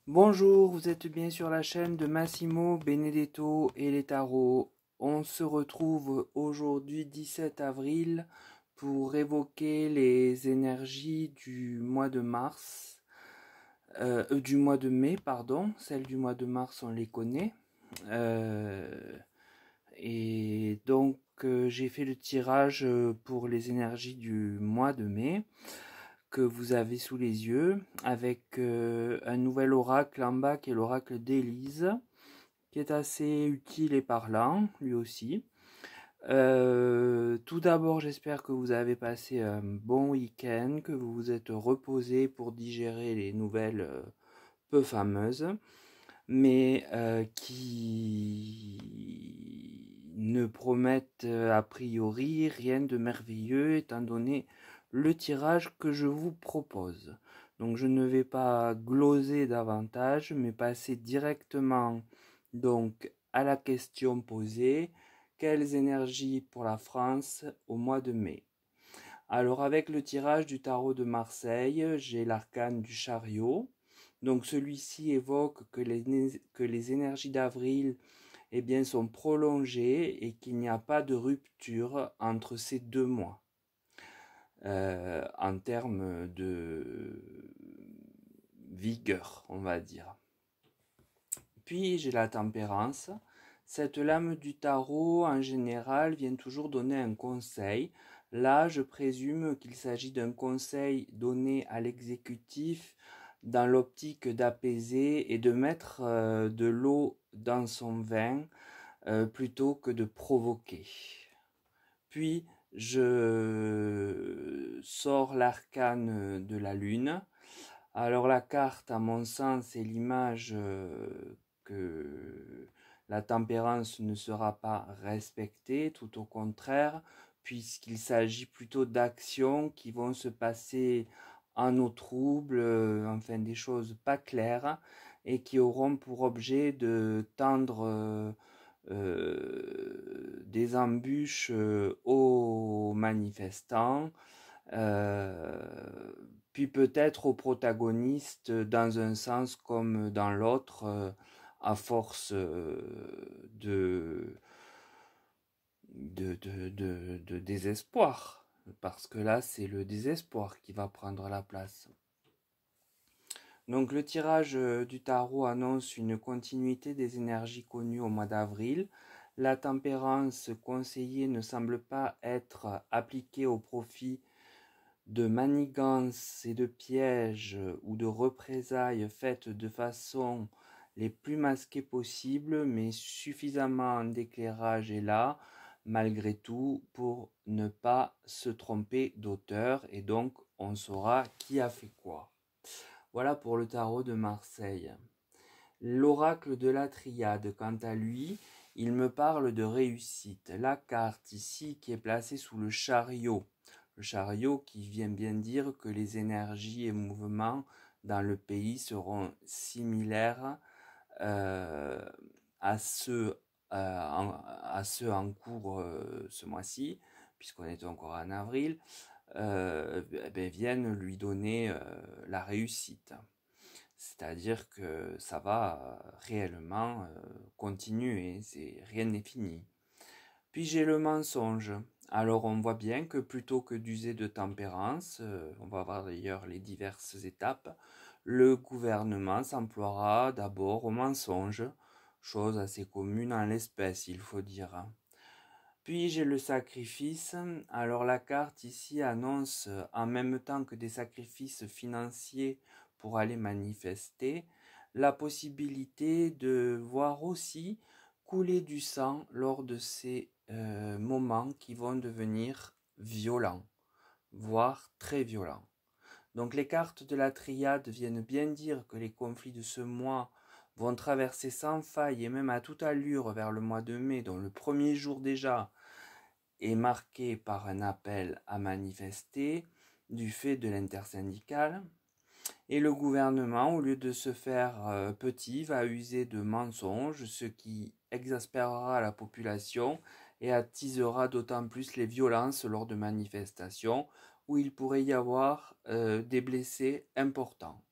Bonjour, vous êtes bien sur la chaîne de Massimo Benedetto et les tarots. On se retrouve aujourd'hui 17 avril pour évoquer les énergies du mois de mars, du mois de mai, pardon. Celles du mois de mars, on les connaît. Et donc, j'ai fait le tirage pour les énergies du mois de mai que vous avez sous les yeux, avec un nouvel oracle en bas qui est l'oracle d'Élise, qui est assez utile et parlant, lui aussi. Tout d'abord, j'espère que vous avez passé un bon week-end, que vous vous êtes reposé pour digérer les nouvelles peu fameuses, mais qui ne promettent a priori rien de merveilleux étant donné le tirage que je vous propose. Donc je ne vais pas gloser davantage, mais passer directement donc à la question posée. Quelles énergies pour la France au mois de mai? Alors avec le tirage du tarot de Marseille, j'ai l'arcane du chariot. Donc celui-ci évoque que les énergies d'avril sont prolongées et qu'il n'y a pas de rupture entre ces 2 mois en termes de vigueur, on va dire. Puis j'ai la tempérance. Cette lame du tarot, en général, vient toujours donner un conseil. Là, je présume qu'il s'agit d'un conseil donné à l'exécutif dans l'optique d'apaiser et de mettre de l'eau dans son vin plutôt que de provoquer. Puis, je sors l'arcane de la lune. Alors la carte, à mon sens, est l'image que la tempérance ne sera pas respectée, tout au contraire, puisqu'il s'agit plutôt d'actions qui vont se passer en eau trouble, enfin des choses pas claires, et qui auront pour objet de tendre des embûches aux manifestants, puis peut-être aux protagonistes dans un sens comme dans l'autre, à force de désespoir, parce que là c'est le désespoir qui va prendre la place. Donc le tirage du tarot annonce une continuité des énergies connues au mois d'avril. La tempérance conseillée ne semble pas être appliquée au profit de manigances et de pièges ou de représailles faites de façon les plus masquées possibles, mais suffisamment d'éclairage est là, malgré tout, pour ne pas se tromper d'auteur, et donc on saura qui a fait quoi. Voilà pour le tarot de Marseille. L'oracle de la Triade, quant à lui, il me parle de réussite. La carte ici qui est placée sous le chariot qui vient bien dire que les énergies et mouvements dans le pays seront similaires euh, à, ceux, en cours ce mois-ci, puisqu'on est encore en avril, viennent lui donner la réussite. C'est-à-dire que ça va réellement continuer, rien n'est fini. Puis j'ai le mensonge. Alors on voit bien que plutôt que d'user de tempérance, on va voir d'ailleurs les diverses étapes, le gouvernement s'emploiera d'abord au mensonge, chose assez commune en l'espèce, il faut dire. Puis j'ai le sacrifice. Alors la carte ici annonce en même temps que des sacrifices financiers pour aller manifester, la possibilité de voir aussi couler du sang lors de ces moments qui vont devenir violents, voire très violents. Donc les cartes de la triade viennent bien dire que les conflits de ce mois vont traverser sans faille et même à toute allure vers le mois de mai, dont le premier jour déjà est marqué par un appel à manifester du fait de l'intersyndicale. Et le gouvernement, au lieu de se faire petit, va user de mensonges, ce qui exaspérera la population et attisera d'autant plus les violences lors de manifestations où il pourrait y avoir des blessés importants.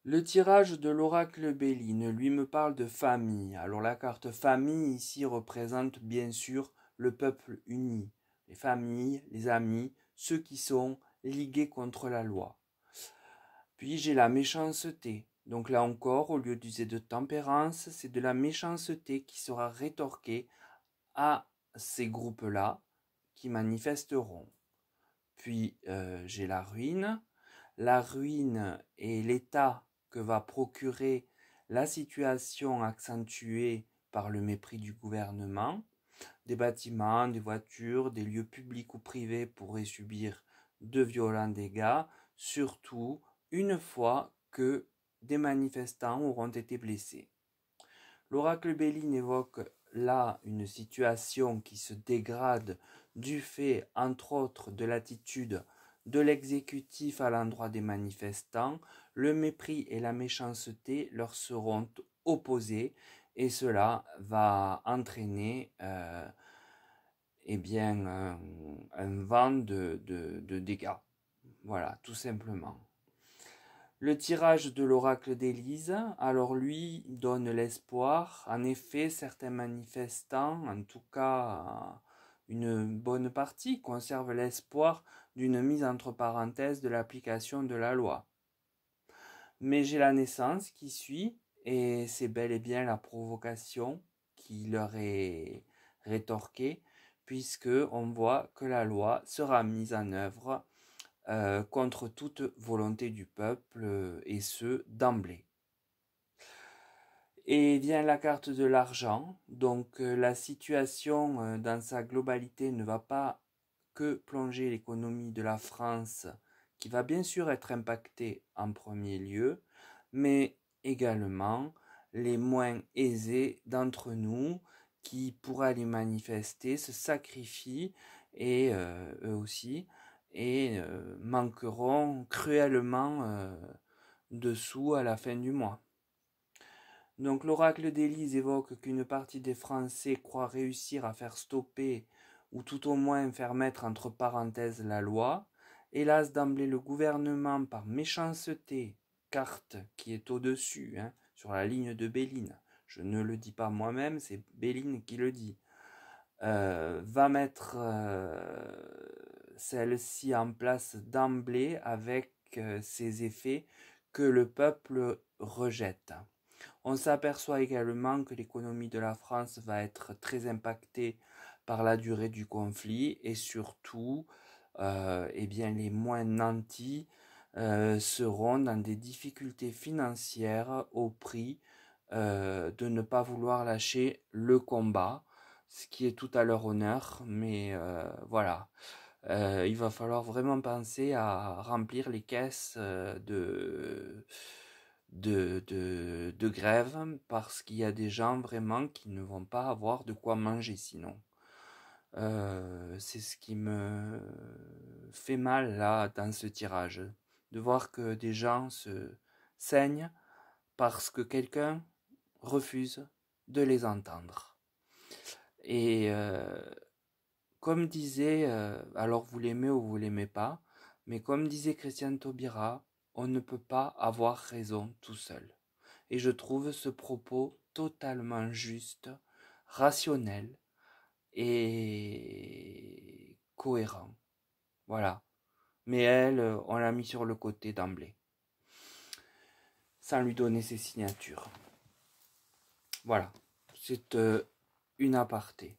Le tirage de l'oracle Béline, lui, me parle de famille. Alors la carte famille ici représente bien sûr le peuple uni, les familles, les amis, ceux qui sont ligués contre la loi. Puis j'ai la méchanceté. Donc là encore, au lieu d'user de tempérance, c'est de la méchanceté qui sera rétorquée à ces groupes-là qui manifesteront. Puis j'ai la ruine. La ruine est l'état que va procurer la situation accentuée par le mépris du gouvernement. Des bâtiments, des voitures, des lieux publics ou privés pourraient subir de violents dégâts, surtout une fois que des manifestants auront été blessés. L'oracle Béline évoque là une situation qui se dégrade du fait, entre autres, de l'attitude de l'exécutif à l'endroit des manifestants. Le mépris et la méchanceté leur seront opposés et cela va entraîner un vent de dégâts. Voilà, tout simplement. Le tirage de l'oracle d'Élise, alors lui, donne l'espoir. En effet, certains manifestants, en tout cas une bonne partie, conservent l'espoir d'une mise entre parenthèses de l'application de la loi. Mais j'ai la naissance qui suit, et c'est bel et bien la provocation qui leur est rétorquée, puisque on voit que la loi sera mise en œuvre contre toute volonté du peuple, et ce, d'emblée. Et vient la carte de l'argent, donc la situation dans sa globalité ne va pas que plonger l'économie de la France, qui va bien sûr être impactée en premier lieu, mais également les moins aisés d'entre nous qui, pour aller manifester, se sacrifient et eux aussi, et manqueront cruellement de sous à la fin du mois. Donc l'oracle d'Élise évoque qu'une partie des Français croit réussir à faire stopper ou tout au moins faire mettre entre parenthèses la loi. Hélas, d'emblée, le gouvernement, par méchanceté, carte qui est au-dessus, sur la ligne de Béline, je ne le dis pas moi-même, c'est Béline qui le dit, va mettre celle-ci en place d'emblée avec ses effets que le peuple rejette. On s'aperçoit également que l'économie de la France va être très impactée par la durée du conflit et surtout, les moins nantis seront dans des difficultés financières au prix de ne pas vouloir lâcher le combat, ce qui est tout à leur honneur, mais voilà. Il va falloir vraiment penser à remplir les caisses de grève, parce qu'il y a des gens vraiment qui ne vont pas avoir de quoi manger sinon. C'est ce qui me fait mal là dans ce tirage, de voir que des gens se saignent parce que quelqu'un refuse de les entendre. Et comme disait, alors vous l'aimez ou vous l'aimez pas, mais comme disait Christiane Taubira, on ne peut pas avoir raison tout seul. Et je trouve ce propos totalement juste, rationnel et cohérent. Voilà. Mais elle, on l'a mis sur le côté d'emblée, sans lui donner ses signatures. Voilà. C'est une aparté.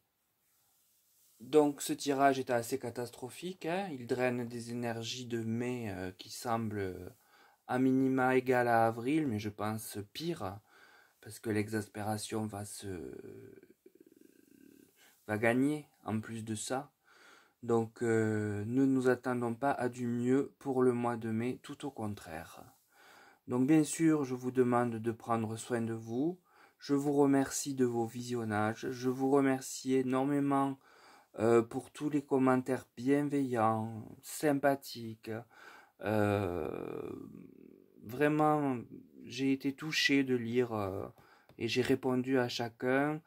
Donc ce tirage est assez catastrophique, il draine des énergies de mai qui semblent à minima égales à avril, mais je pense pire, parce que l'exaspération va gagner en plus de ça. Donc ne nous attendons pas à du mieux pour le mois de mai, tout au contraire. Donc bien sûr, je vous demande de prendre soin de vous. Je vous remercie de vos visionnages. Je vous remercie énormément pour tous les commentaires bienveillants, sympathiques. Vraiment, j'ai été touché de lire et j'ai répondu à chacun.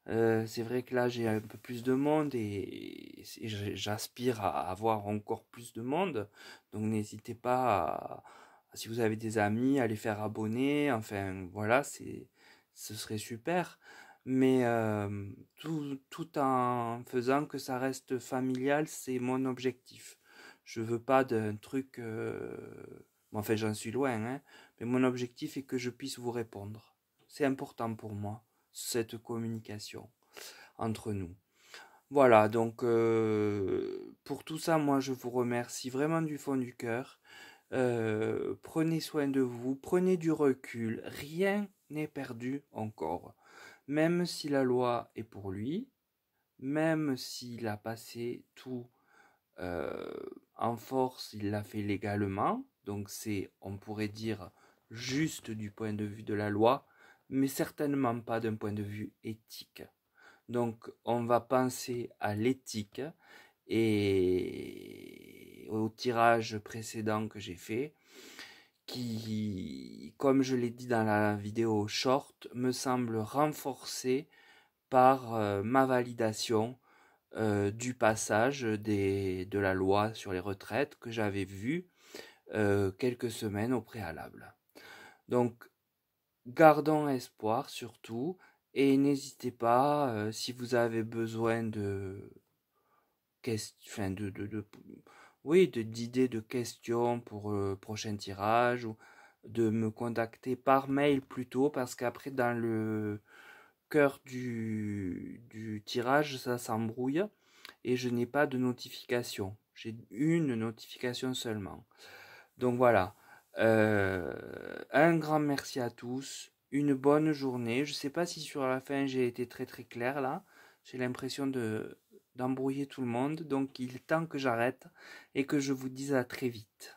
C'est vrai que là j'ai un peu plus de monde et j'aspire à avoir encore plus de monde, donc n'hésitez pas Si vous avez des amis, à les faire abonner, enfin voilà, ce serait super. Mais tout en faisant que ça reste familial, c'est mon objectif. Je veux pas d'un truc... bon, enfin, j'en suis loin, hein, mais mon objectif est que je puisse vous répondre. C'est important pour moi, cette communication entre nous. Voilà, donc pour tout ça, moi je vous remercie vraiment du fond du cœur. Prenez soin de vous, prenez du recul, rien n'est perdu encore. Même si la loi est pour lui, même s'il a passé tout euh, en force, il l'a fait légalement, donc c'est, on pourrait dire, juste du point de vue de la loi, mais certainement pas d'un point de vue éthique. Donc on va penser à l'éthique et au tirage précédent que j'ai fait, qui, comme je l'ai dit dans la vidéo short, me semble renforcé par ma validation du passage de la loi sur les retraites que j'avais vu quelques semaines au préalable. Donc, gardons espoir surtout, et n'hésitez pas, si vous avez besoin enfin oui, d'idées de questions pour le prochain tirage, ou de me contacter par mail plutôt, parce qu'après dans le cœur du tirage, ça s'embrouille et je n'ai pas de notification. J'ai une notification seulement. Donc voilà. Un grand merci à tous. Une bonne journée. Je ne sais pas si sur la fin j'ai été très très clair là. J'ai l'impression d'embrouiller tout le monde. Donc il est temps que j'arrête et que je vous dise à très vite.